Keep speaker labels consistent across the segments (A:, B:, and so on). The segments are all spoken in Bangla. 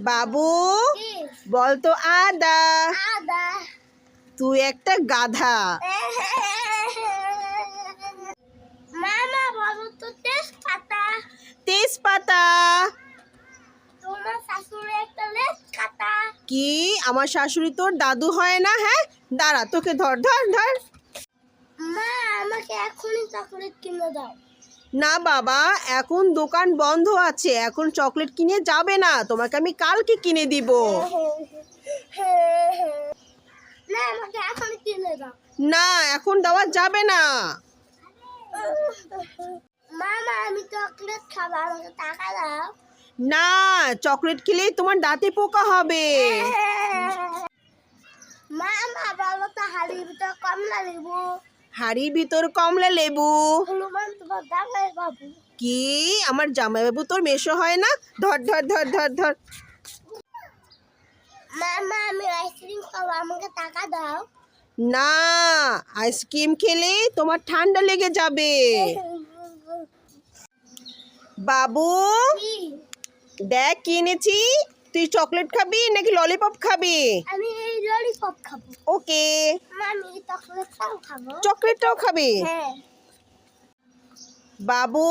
A: বাবু বলতো আদা। তুই একটা গাধা।
B: মামা বলো তো তেজপাতা।
A: তেজপাতা।
B: তোমার শাশুড়ি একটা তেজপাতা।
A: কি আমার শাশুড়ি তোর দাদু হয় না? হ্যাঁ দাঁড়া, তোকে ধর ধর ধর।
B: মা আমাকে এখনই চকলেট কিনে দাও।
A: না বাবা, এখন দোকান বন্ধ আছে, এখন চকলেট কিনে যাবে না, তোমাকে আমি কালকে কিনে দিব।
B: না আমাকে এখনই কিনে দাও।
A: না এখন দেওয়া যাবে না।
B: মামা আমি চকলেট খাবো, আমাকে টাকা দাও।
A: না চকলেট খেলে তোমার দাঁতে পোকা হবে।
B: মামা বলো তো হাড়ির ভিতর কমলা লেবু।
A: হাড়ির ভিতর কমলা লেবু।
B: হনুমান তোমার জামাই বাবু।
A: কি আমার জামাইবাবু তোর মেশো হয় না? ধর ধর ধর ধর ধর।
B: মামা আমি আইসক্রিম খাবো, আমাকে টাকা দাও।
A: না আইসক্রিম খেলে তোমার ঠান্ডা লেগে যাবে। বাবু দেখ কি এনেছি, তুই চকলেট খাবি নাকি ললিপপ খাবি?
B: আমি এই ললিপপ খাবো।
A: ওকে।
B: আমি চকলেটটাও খাবো।
A: চকলেটটাও খাবি?
B: হ্যাঁ।
A: বাবু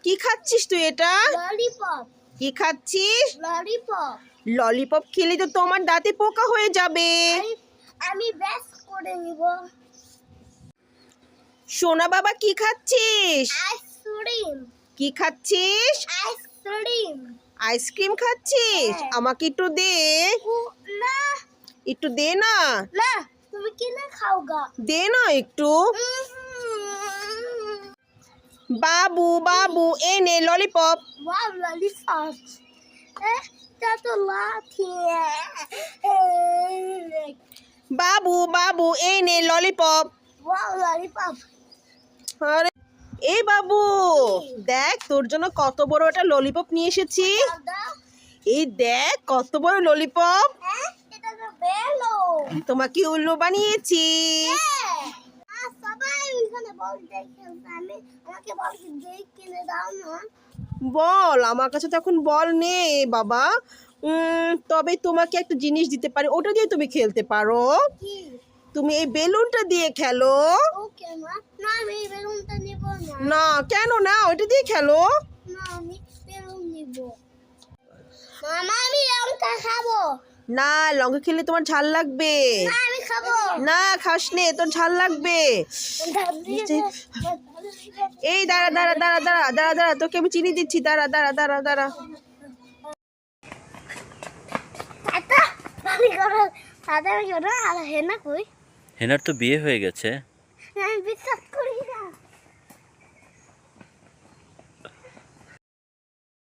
A: কি খাচ্ছিস তুই এটা?
B: ললিপপ।
A: কি খাচ্ছিস?
B: ললিপপ।
A: ললিপপ খেলে তো তোমার দাঁতে পোকা হয়ে যাবে।
B: আমি ব্যাস করে নিব।
A: সোনা বাবা কি খাচ্ছিস?
B: আইসক্রিম।
A: কি খাচ্ছিস?
B: আইসক্রিম।
A: আইসক্রিম খাচ্ছিস?
B: হ্যাঁ।
A: আমাকে একটু দে।
B: না
A: একটু দে না।
B: না তুমি কিনে খাও গা।
A: দে না একটু। বাবু বাবু এই নে ললিপপ।
B: Wow lollipop. এটা তো লাঠি।
A: বাবু বাবু এই নে ললিপপ।
B: Wow lollipop.
A: আরে এই বাবু দেখ তোর জন্য কত বড় একটা ললিপপ নিয়ে এসেছি। এই দেখ কত বড় ললিপপ।
B: এটা তো বেলো।
A: তোমাকে উল্লু বানিয়েছি।
B: সবাই ওইখানে বল দেখে আমাকে বল কিনে দাও না।
A: বল আমার কাছে তো এখন বল নেই বাবা। তবে তোমাকে একটা জিনিস দিতে পারি, ওটা দিয়ে তুমি খেলতে পারো।
B: কি?
A: তুমি এই বেলুনটা দিয়ে খেলো।
B: ওকে মা। না আমি এই বেলুনটা নিব না।
A: না কেন না, ওটা দিয়ে খেলো।
B: না আমি বেলুন নিব। মামা আমি লঙ্কা খাবো।
A: না লঙ্কা খেলে তোমার ঝাল লাগবে।
B: না আমি খাবো।
A: না খাস নে, তোর ঝাল লাগবে। এই দাঁড়া দাঁড়া দাঁড়া দাঁড়া দাঁড়া দাঁড়া, তোকে আমি চিনি দিচ্ছি, দাঁড়া দাঁড়া দাঁড়া দাঁড়া।
C: হেনার তো বিয়ে হয়ে গেছে।
B: আমি বিশ্বাস